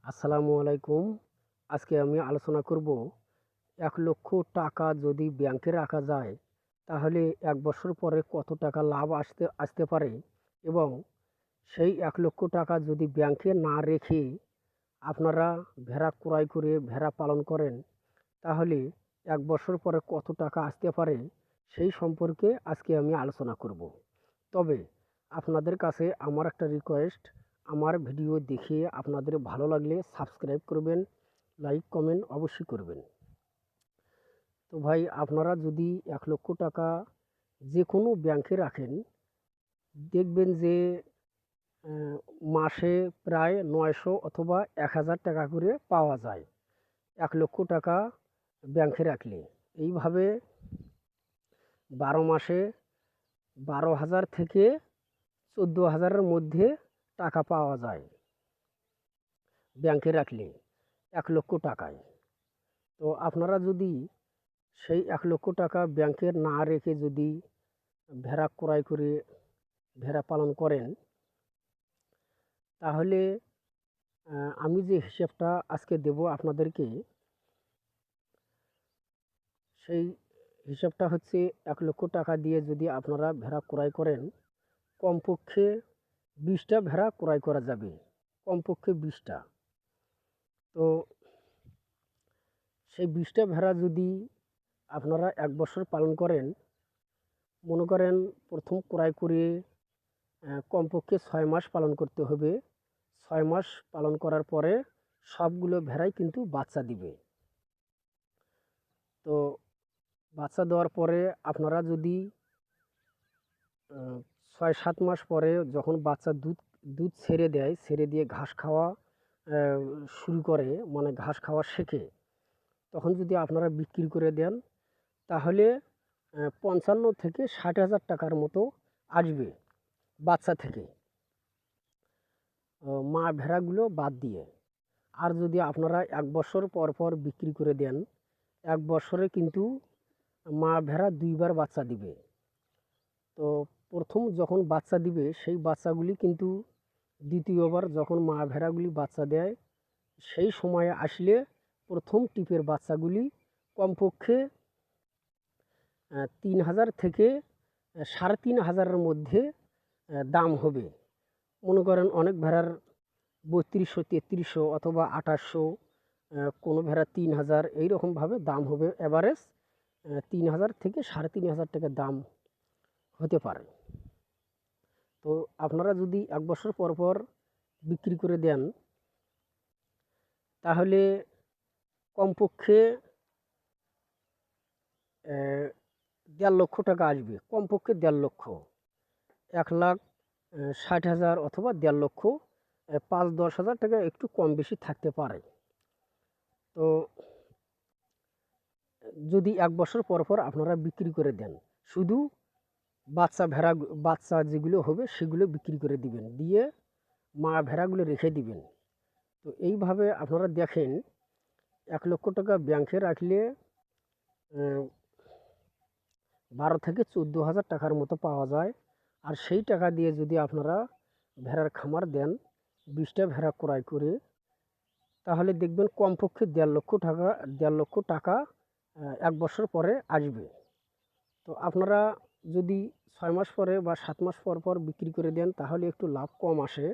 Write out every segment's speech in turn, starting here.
আসসালামু আলাইকুম। আজকে আমি আলোচনা করব ১,০০,০০০ টাকা যদি ব্যাংকে রাখা যায়, তাহলে ১ বছর পরে কত টাকা লাভ আসতে পারে এবং সেই ১,০০,০০০ টাকা যদি ব্যাংকে না রেখে আপনারা ভেড়া ক্রয় করে ভেড়া পালন করেন, তাহলে ১ বছর পরে কত টাকা আসতে পারে সেই সম্পর্কে আজকে আমি আলোচনা করব। তবে আপনাদের কাছে আমার একটা রিকোয়েস্ট, আমার ভিডিও দেখে আপনাদের ভালো লাগলে সাবস্ক্রাইব করবেন, লাইক কমেন্ট অবশ্যই করবেন। তো ভাই, আপনারা যদি ১,০০,০০০ টাকা যে কোনো ব্যাংকে রাখেন, দেখবেন যে মাসে প্রায় ৯০০ অথবা ১,০০০ টাকা করে পাওয়া যায় ১,০০,০০০ টাকা ব্যাংকে রাখলে। এইভাবে ১২ মাসে ১২,০০০ থেকে ১৪,০০০-এর মধ্যে টাকা পাওয়া যায় ব্যাংকে রাখলে ১,০০,০০০ টাকায়। তো আপনারা যদি সেই ১,০০,০০০ টাকা ব্যাংকে না রেখে যদি ভেড়া ক্রয় করে ভেড়া পালন করেন, তাহলে আমি যে হিসেবটা আজকে দেব আপনাদেরকে, সেই হিসাবটা হচ্ছে ১,০০,০০০ টাকা দিয়ে যদি আপনারা ভেড়া ক্রয় করেন, কমপক্ষে ২০টা ভেড়া ক্রয় করা যাবে, কমপক্ষে ২০টা। তো সেই ২০টা ভেড়া যদি আপনারা ১ বছর পালন করেন, মনে করেন প্রথম ক্রয় করে কমপক্ষে ৬ মাস পালন করতে হবে। ৬ মাস পালন করার পরে সবগুলো ভেড়াই কিন্তু বাচ্চা দিবে। তো বাচ্চা দেওয়ার পরে আপনারা যদি ৬-৭ মাস পরে যখন বাচ্চা দুধ ছেড়ে দেয়, ছেড়ে দিয়ে ঘাস খাওয়া শুরু করে, মানে ঘাস খাওয়া শেখে, তখন যদি আপনারা বিক্রি করে দেন, তাহলে ৫৫ থেকে ৬০,০০০ টাকার মতো আসবে বাচ্চা থেকে, মা ভেড়াগুলো বাদ দিয়ে। আর যদি আপনারা ১ বছর পর পর বিক্রি করে দেন, ১ বছরে কিন্তু মা ভেড়া ২ বার বাচ্চা দিবে। তো প্রথম যখন বাচ্চা দিবে, সেই বাচ্চাগুলি কিন্তু দ্বিতীয়বার যখন মা ভেড়াগুলি বাচ্চা দেয়, সেই সময়ে আসলে প্রথম টিপের বাচ্চাগুলি কমপক্ষে ৩,০০০ থেকে ৩,৫০০-এর মধ্যে দাম হবে। মনে করেন অনেক ভেড়ার ৩২০০, ৩৩০০ অথবা ২৮০০, কোনো ভেড়া ৩,০০০, এইরকমভাবে দাম হবে। অ্যাভারেজ ৩,০০০ থেকে ৩,৫০০ টাকা দাম হতে পারে। তো আপনারা যদি ১ বছর পর পর বিক্রি করে দেন, তাহলে কমপক্ষে ১.৫ লক্ষ টাকা আসবে, কমপক্ষে ১.৫ লক্ষ, ১,৬০,০০০ অথবা ১.৫ লক্ষ, ৫-১০ হাজার টাকা একটু কম বেশি থাকতে পারে। তো যদি ১ বছর পর পর আপনারা বিক্রি করে দেন, শুধু বাচ্চা যেগুলো হবে সেগুলো বিক্রি করে দিবেন, দিয়ে মা ভেড়াগুলো রেখে দিবেন। তো এইভাবে আপনারা দেখেন ১,০০,০০০ টাকা ব্যাংকে রাখলে ১২ থেকে ১৪,০০০ টাকার মতো পাওয়া যায়। আর সেই টাকা দিয়ে যদি আপনারা ভেড়ার খামার দেন, ২০টা ভেড়া ক্রয় করে, তাহলে দেখবেন কমপক্ষে ১.৫ লক্ষ টাকা ১ বছর পরে আসবে। তো আপনারা যদি ৬ মাস পরে বা ৭ মাস পর পর বিক্রি করে দেন, তাহলে একটু লাভ কম আসে,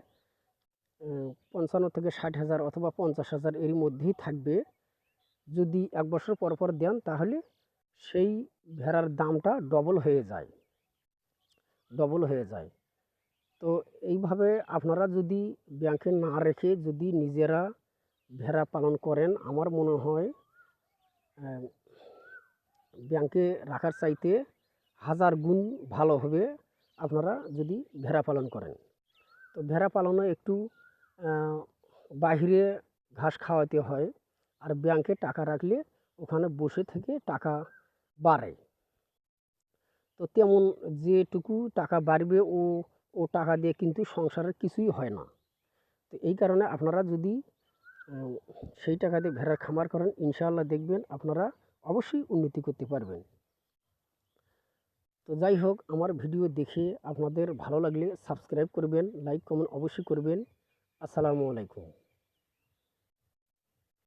৫৫ থেকে ৬০,০০০ অথবা ৫০,০০০ এর মধ্যেই থাকবে। যদি ১ বছর পর পর দেন, তাহলে সেই ভেড়ার দামটা ডবল হয়ে যায়। তো এইভাবে আপনারা যদি ব্যাংকে না রেখে যদি নিজেরা ভেড়া পালন করেন, আমার মনে হয় ব্যাংকে রাখার চাইতে ১,০০০ গুণ ভালো হবে আপনারা যদি ভেড়া পালন করেন। তো ভেড়া পালনে একটু বাহিরে ঘাস খাওয়াতে হয়, আর ব্যাংকে টাকা রাখলে ওখানে বসে থেকে টাকা বাড়ে। তো তেমন যেটুকু টাকা বাড়বে, ও টাকা দিয়ে কিন্তু সংসারের কিছুই হয় না। তো এই কারণে আপনারা যদি উম সেই টাকা দিয়ে ভেড়ার খামার করেন, ইনশাআল্লাহ দেখবেন আপনারা অবশ্যই উন্নতি করতে পারবেন। তো যাই হোক, আমার ভিডিও দেখে আপনাদের ভালো লাগলে সাবস্ক্রাইব করবেন, লাইক কমেন্ট অবশ্যই করবেন। আসসালামু আলাইকুম।